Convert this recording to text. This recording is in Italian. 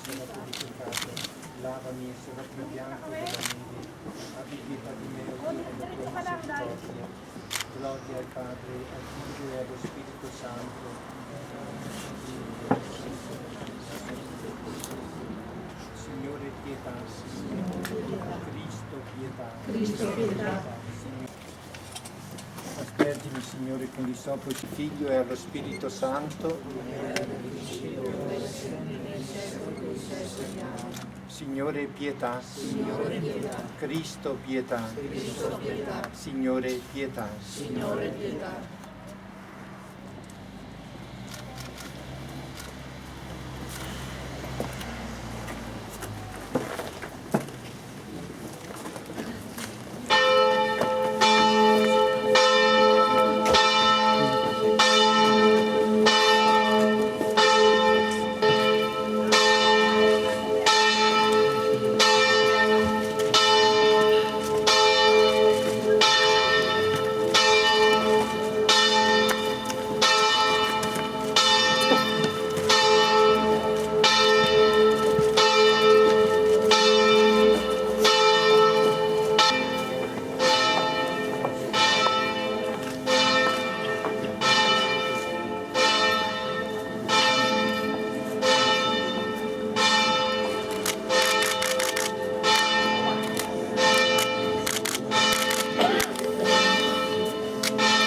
sono purificato. Lavami e sono più bianco della neve. Abbi pietà di me, o Dio, con la tua misericordia. Gloria al Padre, al Figlio e allo Spirito Santo. Signore pietà, Cristo pietà. Cristo pietà. Aspergimi, Signore, con l'isopo del Figlio e allo Spirito Santo. Signore pietà. Signore pietà. Cristo pietà. Cristo pietà. Signore pietà. Signore pietà.